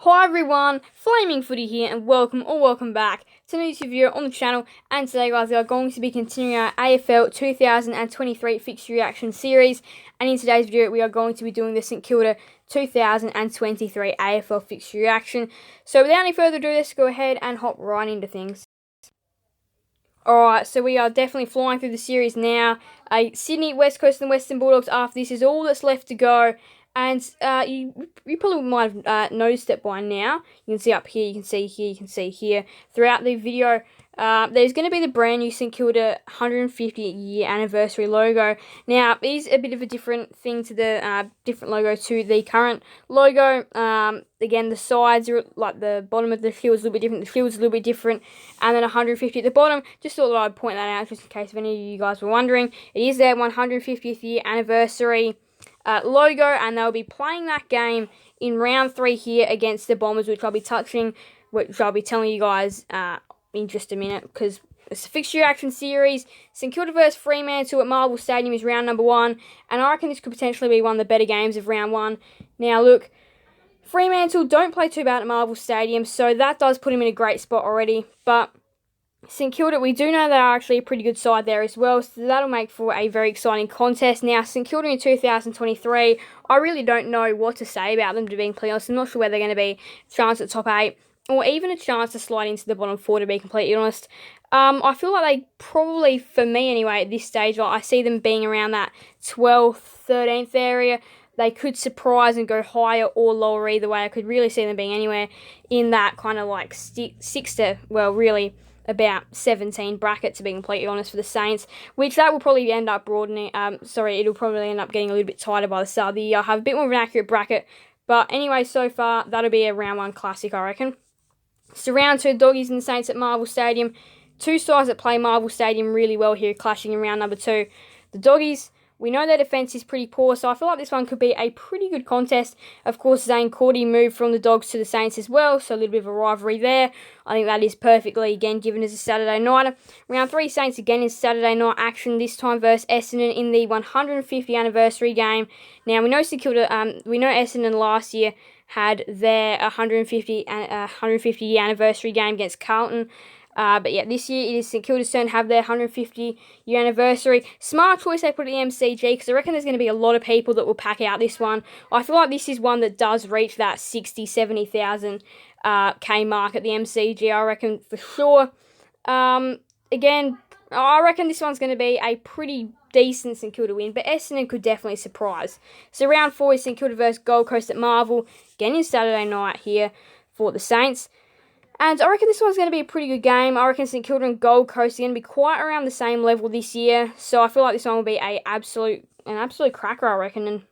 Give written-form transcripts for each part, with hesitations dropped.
Hi everyone, Flaming Footy here and welcome back to a new video on the channel. And today guys, we are going to be continuing our AFL 2023 fixture reaction series, and in today's video we are going to be doing the St Kilda 2023 AFL fixture reaction. So without any further ado, let's go ahead and hop right into things. Alright, so we are definitely flying through the series now. Sydney, West Coast and Western Bulldogs after this is all that's left to go. And you probably might have noticed it by now. You can see up here, you can see here, you can see here. Throughout the video, there's going to be the brand new St Kilda 150-year anniversary logo. Now, it is a bit of a different thing to the different logo to the current logo. Again, the sides are like the bottom of the field is a little bit different. The field's a little bit different, and then 150 at the bottom. Just thought that I'd point that out, just in case if any of you guys were wondering. It is their 150th year anniversary logo, and they'll be playing that game in round 3 here against the Bombers, which I'll be telling you guys in just a minute, because it's a fixture action series. St Kilda vs Fremantle at Marvel Stadium is round number 1, and I reckon this could potentially be one of the better games of round 1. Now look, Fremantle don't play too bad at Marvel Stadium, so that does put him in a great spot already, but St Kilda, we do know they are actually a pretty good side there as well, so that'll make for a very exciting contest. Now, St Kilda in 2023, I really don't know what to say about them, to be completely honest. I'm not sure whether they're going to be a chance at top 8, or even a chance to slide into the bottom 4, to be completely honest. I feel like they probably, for me anyway, at this stage, I see them being around that 12th, 13th area. They could surprise and go higher or lower either way. I could really see them being anywhere in that kind of like 6 to, well, really about 17 bracket, to be completely honest, for the Saints, which that will probably end up broadening. It'll probably end up getting a little bit tighter by the start of the year. I'll have a bit more of an accurate bracket, but anyway, so far that'll be a round 1 classic, I reckon. So round 2, Doggies and the Saints at Marvel Stadium. Two sides that play Marvel Stadium really well here, clashing in round number 2. The Doggies, we know their defence is pretty poor, so I feel like this one could be a pretty good contest. Of course, Zane Cordy moved from the Dogs to the Saints as well, so a little bit of a rivalry there. I think that is perfectly, again, given as a Saturday nighter. Round 3, Saints again is Saturday night action, this time versus Essendon in the 150th anniversary game. Now, we know St Kilda, we know Essendon last year had their 150 year anniversary game against Carlton. But yeah, this year it is St Kilda's turn to have their 150-year anniversary. Smart choice they put at the MCG, because I reckon there's going to be a lot of people that will pack out this one. I feel like this is one that does reach that 60,000, 70,000 K mark at the MCG, I reckon, for sure. Again, I reckon this one's going to be a pretty decent St Kilda win, but Essendon could definitely surprise. So round 4 is St Kilda versus Gold Coast at Marvel, again in Saturday night here for the Saints. And I reckon this one's going to be a pretty good game. I reckon St Kilda and Gold Coast are going to be quite around the same level this year. So I feel like this one will be an absolute cracker, I reckon. And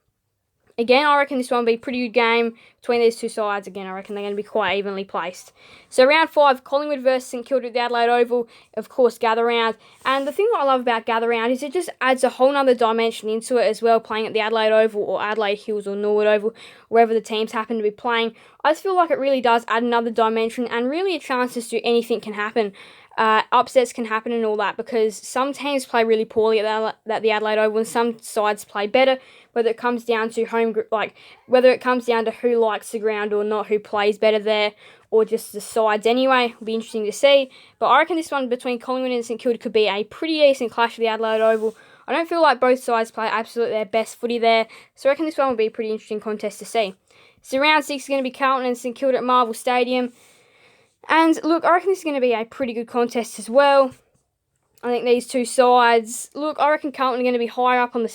again, I reckon this one will be a pretty good game between these two sides. Again, I reckon they're going to be quite evenly placed. So round 5, Collingwood versus St Kilda at the Adelaide Oval. Of course, Gather Round. And the thing that I love about Gather Round is it just adds a whole nother dimension into it as well, playing at the Adelaide Oval or Adelaide Hills or Norwood Oval, wherever the teams happen to be playing. I just feel like it really does add another dimension and really a chance as to anything can happen. Upsets can happen and all that, because some teams play really poorly at the Adelaide Oval and some sides play better, whether it comes down to whether it comes down to who likes the ground or not, who plays better there, or just the sides anyway. It'll be interesting to see. But I reckon this one between Collingwood and St Kilda could be a pretty decent clash at the Adelaide Oval. I don't feel like both sides play absolutely their best footy there, so I reckon this one will be a pretty interesting contest to see. So round 6 is going to be Carlton and St Kilda at Marvel Stadium. And look, I reckon this is going to be a pretty good contest as well. I think these two sides, look, I reckon Carlton are going to be higher up on the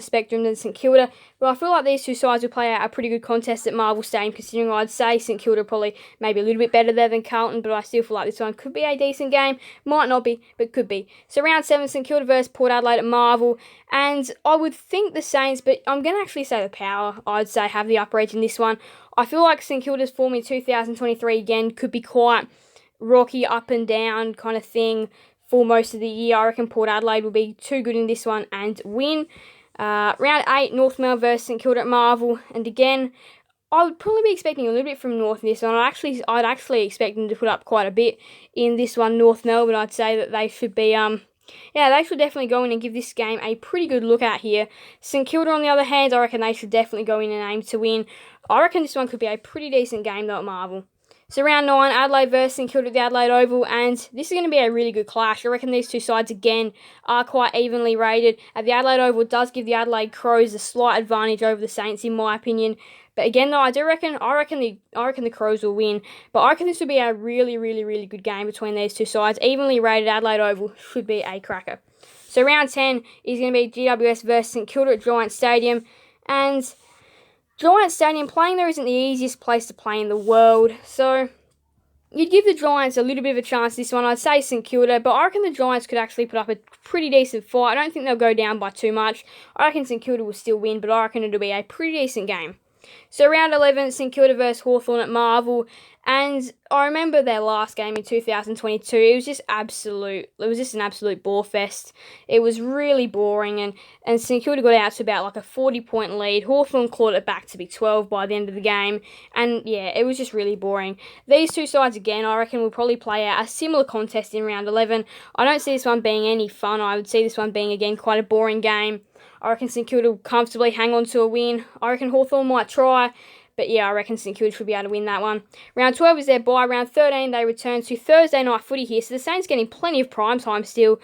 spectrum than St Kilda, but I feel like these two sides will play out a pretty good contest at Marvel Stadium, considering I'd say St Kilda probably maybe a little bit better there than Carlton, but I still feel like this one could be a decent game. Might not be, but could be. So round 7, St Kilda versus Port Adelaide at Marvel, and I would think the Saints, but I'm going to actually say the Power, I'd say, have the upper edge in this one. I feel like St Kilda's form in 2023 again could be quite rocky, up and down kind of thing for most of the year. I reckon Port Adelaide will be too good in this one and win. Round 8, North Melbourne versus St Kilda at Marvel, and again, I would probably be expecting a little bit from North in this one. I'd actually expect them to put up quite a bit in this one, North Melbourne. I'd say that they should be they should definitely go in and give this game a pretty good look at here. St Kilda, on the other hand, I reckon they should definitely go in and aim to win. I reckon this one could be a pretty decent game though at Marvel. So round 9, Adelaide versus St Kilda at the Adelaide Oval, and this is going to be a really good clash. I reckon these two sides, again, are quite evenly rated. At the Adelaide Oval, it does give the Adelaide Crows a slight advantage over the Saints, in my opinion. But again, though, I reckon the Crows will win. But I reckon this will be a really, really, really good game between these two sides. Evenly rated Adelaide Oval should be a cracker. So round 10 is going to be GWS versus St Kilda at Giant Stadium, and Giant Stadium, playing there isn't the easiest place to play in the world, so you'd give the Giants a little bit of a chance this one. I'd say St Kilda, but I reckon the Giants could actually put up a pretty decent fight. I don't think they'll go down by too much. I reckon St Kilda will still win, but I reckon it'll be a pretty decent game. So round 11, St Kilda versus Hawthorn at Marvel, and I remember their last game in 2022. It was just an absolute bore fest. It was really boring, and St Kilda got out to about like a 40-point lead. Hawthorn clawed it back to be 12 by the end of the game, and yeah, it was just really boring. These two sides, again, I reckon will probably play out a similar contest in round 11. I don't see this one being any fun. I would see this one being, again, quite a boring game. I reckon St Kilda will comfortably hang on to a win. I reckon Hawthorn might try, but yeah, I reckon St Kilda should be able to win that one. Round 12 is their bye. Round 13, they return to Thursday night footy here. So the Saints getting plenty of prime time still,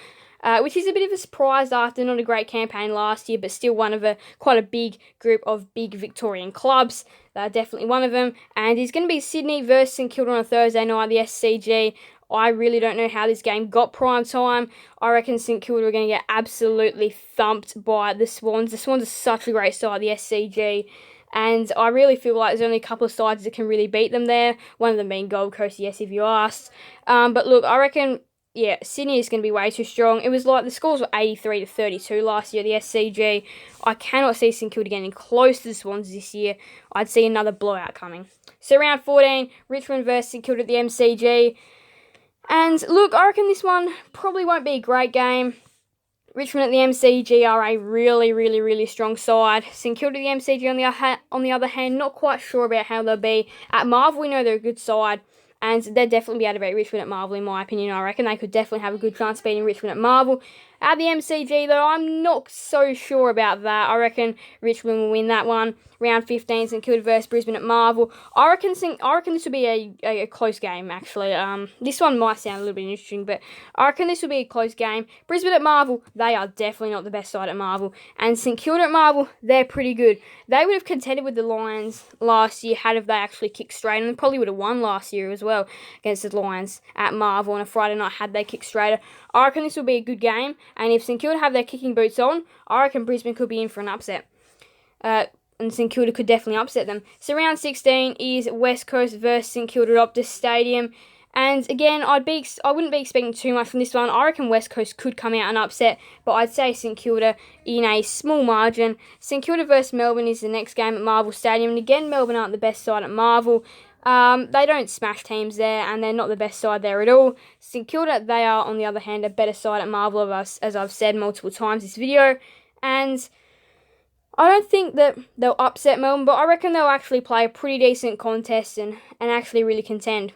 which is a bit of a surprise after not a great campaign last year, but still one of quite a big group of big Victorian clubs. They're definitely one of them. And it's going to be Sydney versus St Kilda on a Thursday night, the SCG. I really don't know how this game got prime time. I reckon St Kilda are going to get absolutely thumped by the Swans. The Swans are such a great side, the SCG. And I really feel like there's only a couple of sides that can really beat them there. One of them being Gold Coast, yes, if you asked. But look, I reckon, yeah, Sydney is going to be way too strong. It was like the scores were 83-32 last year at the SCG. I cannot see St Kilda getting close to the Swans this year. I'd see another blowout coming. So round 14, Richmond versus St Kilda at the MCG. And look, I reckon this one probably won't be a great game. Richmond at the MCG are a really, really, really strong side. St Kilda at the MCG, on the other hand, not quite sure about how they'll be. At Marvel, we know they're a good side, and they'll definitely be able to beat Richmond at Marvel, in my opinion. I reckon they could definitely have a good chance of beating Richmond at Marvel. At the MCG, though, I'm not so sure about that. I reckon Richmond will win that one. Round 15, St Kilda versus Brisbane at Marvel. I reckon this will be a close game, actually. This one might sound a little bit interesting, but I reckon this will be a close game. Brisbane at Marvel, they are definitely not the best side at Marvel. And St Kilda at Marvel, they're pretty good. They would have contended with the Lions last year had they actually kicked straight, and they probably would have won last year as well against the Lions at Marvel on a Friday night had they kicked straighter. I reckon this will be a good game, and if St Kilda have their kicking boots on, I reckon Brisbane could be in for an upset. And St Kilda could definitely upset them. So round 16 is West Coast versus St Kilda at Optus Stadium. And again, I wouldn't be expecting too much from this one. I reckon West Coast could come out and upset, but I'd say St Kilda in a small margin. St Kilda versus Melbourne is the next game at Marvel Stadium. And again, Melbourne aren't the best side at Marvel. They don't smash teams there, and they're not the best side there at all. St Kilda, they are, on the other hand, a better side at Marvel, as I've said multiple times this video. And I don't think that they'll upset Melbourne, but I reckon they'll actually play a pretty decent contest and actually really contend.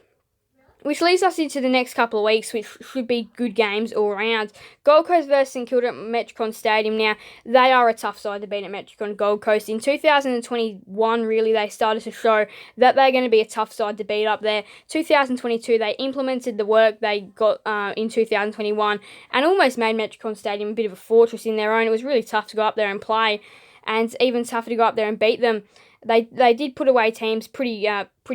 Which leads us into the next couple of weeks, which should be good games all around. Gold Coast versus St Kilda at Metricon Stadium. Now, they are a tough side to beat at Metricon Gold Coast. In 2021, really, they started to show that they're going to be a tough side to beat up there. 2022, they implemented the work they got in 2021 and almost made Metricon Stadium a bit of a fortress in their own. It was really tough to go up there and play, and even tougher to go up there and beat them. They did put away teams pretty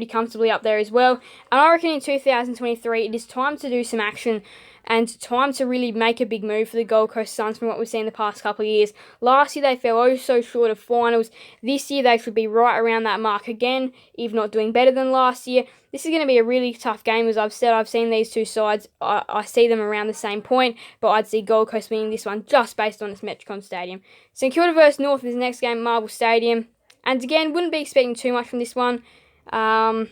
comfortably up there as well. And I reckon in 2023, it is time to do some action and time to really make a big move for the Gold Coast Suns from what we've seen the past couple of years. Last year, they fell so short of finals. This year, they should be right around that mark again, if not doing better than last year. This is going to be a really tough game, as I've said. I've seen these two sides. I see them around the same point, but I'd see Gold Coast winning this one just based on its Metricon Stadium. St Kilda versus North is the next game at Marvel Stadium. And again, wouldn't be expecting too much from this one. Not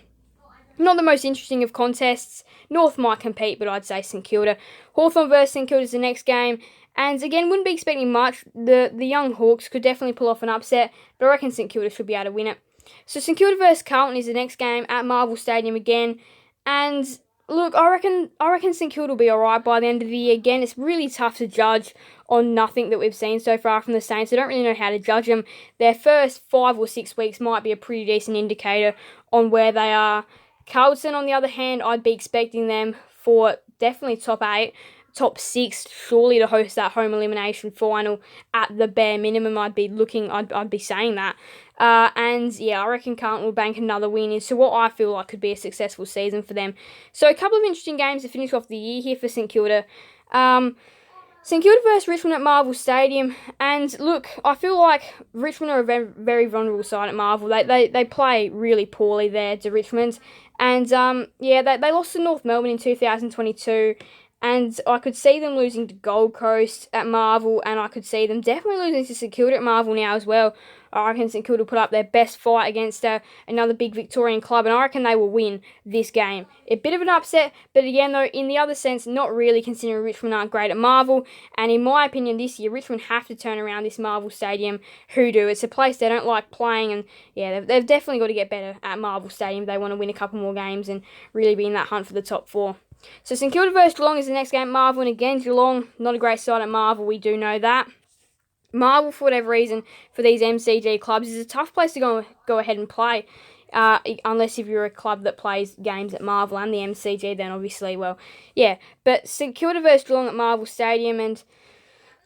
the most interesting of contests. North might compete, but I'd say St Kilda. Hawthorn versus St Kilda is the next game. And again, wouldn't be expecting much. The young Hawks could definitely pull off an upset, but I reckon St Kilda should be able to win it. So St Kilda versus Carlton is the next game at Marvel Stadium again. And Look, I reckon St Kilda will be alright by the end of the year. Again, it's really tough to judge on nothing that we've seen so far from the Saints. I don't really know how to judge them. Their first 5 or 6 weeks might be a pretty decent indicator on where they are. Carlton, on the other hand, I'd be expecting them for definitely top 8, top 6, surely to host that home elimination final at the bare minimum. I'd be saying that. And yeah, I reckon Carlton will bank another win into what I feel like could be a successful season for them. So a couple of interesting games to finish off the year here for St Kilda. St Kilda versus Richmond at Marvel Stadium. And look, I feel like Richmond are a very, very vulnerable side at Marvel. They play really poorly there to Richmond. And yeah, they lost to North Melbourne in 2022. And I could see them losing to Gold Coast at Marvel, and I could see them definitely losing to St Kilda at Marvel now as well. I reckon St Kilda put up their best fight against another big Victorian club, and I reckon they will win this game. A bit of an upset, but again, though, in the other sense, not really, considering Richmond aren't great at Marvel. And in my opinion, this year, Richmond have to turn around this Marvel Stadium hoodoo. It's a place they don't like playing, and yeah, they've definitely got to get better at Marvel Stadium if they want to win a couple more games and really be in that hunt for the top 4. So St Kilda versus Geelong is the next game at Marvel, and again, Geelong, not a great side at Marvel, we do know that. Marvel, for whatever reason, for these MCG clubs, is a tough place to go ahead and play, unless if you're a club that plays games at Marvel and the MCG, then obviously, well, yeah. But St Kilda versus Geelong at Marvel Stadium, and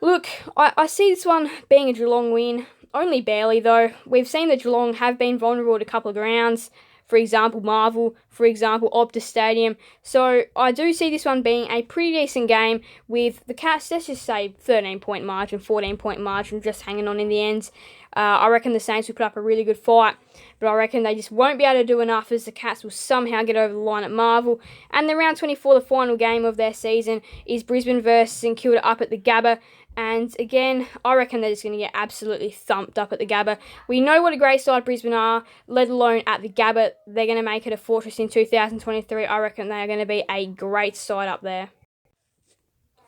look, I see this one being a Geelong win, only barely though. We've seen that Geelong have been vulnerable at a couple of grounds. For example, Marvel, for example, Optus Stadium. So I do see this one being a pretty decent game with the Cats, let's just say 13-point margin, 14-point margin, just hanging on in the end. I reckon the Saints will put up a really good fight, but I reckon they just won't be able to do enough as the Cats will somehow get over the line at Marvel. And the round 24, the final game of their season, is Brisbane versus St Kilda up at the Gabba. And again, I reckon they're just going to get absolutely thumped up at the Gabba. We know what a great side Brisbane are, let alone at the Gabba. They're going to make it a fortress in 2023. I reckon they are going to be a great side up there.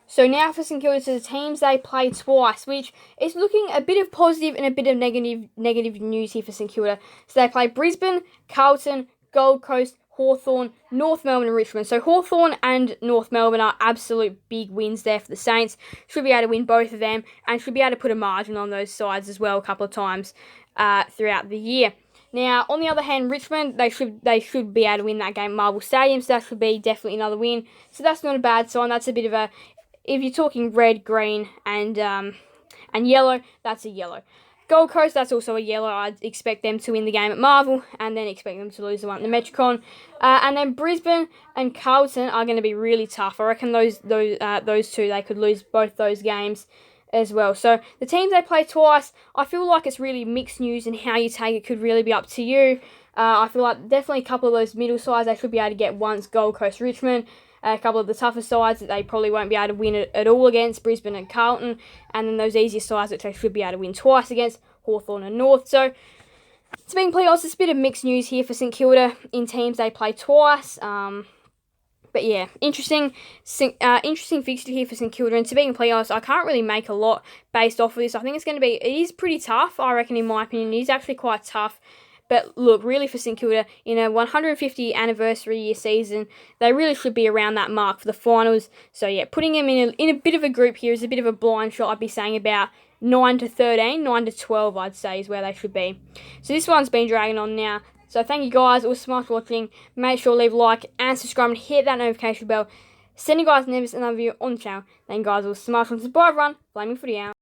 So now for St Kilda, to the teams they played twice, which is looking a bit of positive and a bit of negative news here for St Kilda. So they played Brisbane, Carlton, Gold Coast, Hawthorn, North Melbourne and Richmond. So Hawthorn and North Melbourne are absolute big wins there for the Saints. Should be able to win both of them and should be able to put a margin on those sides as well a couple of times throughout the year. Now, on the other hand, Richmond, they should be able to win that game at Marvel Stadium, so that should be definitely another win. So that's not a bad sign. That's a bit of a, if you're talking red, green, and yellow, that's a yellow. Gold Coast, that's also a yellow. I'd expect them to win the game at Marvel and then expect them to lose the one at the Metricon. And then Brisbane and Carlton are going to be really tough. I reckon those two, they could lose both those games as well. So the teams they play twice, I feel like it's really mixed news, and how you take it could really be up to you. I feel like definitely a couple of those middle sides they should be able to get once, Gold Coast, Richmond. A couple of the tougher sides that they probably won't be able to win at all against, Brisbane and Carlton. And then those easier sides that they should be able to win twice against, Hawthorn and North. So, to be completely honest, it's a bit of mixed news here for St Kilda in teams they play twice. But yeah, interesting fixture here for St Kilda. And to be completely honest, I can't really make a lot based off of this. I think it is pretty tough, I reckon, in my opinion. It is actually quite tough. But look, really for St Kilda, in a 150 anniversary year season, they really should be around that mark for the finals. So yeah, putting them in a bit of a group here is a bit of a blind shot. I'd be saying about 9 to 13, 9 to 12, I'd say, is where they should be. So this one's been dragging on now. So thank you guys. It was so much for watching. Make sure to leave a like and subscribe and hit that notification bell. Send you guys another video on the channel. Thank you guys. It was so much fun. Bye everyone. Flaming Footy out.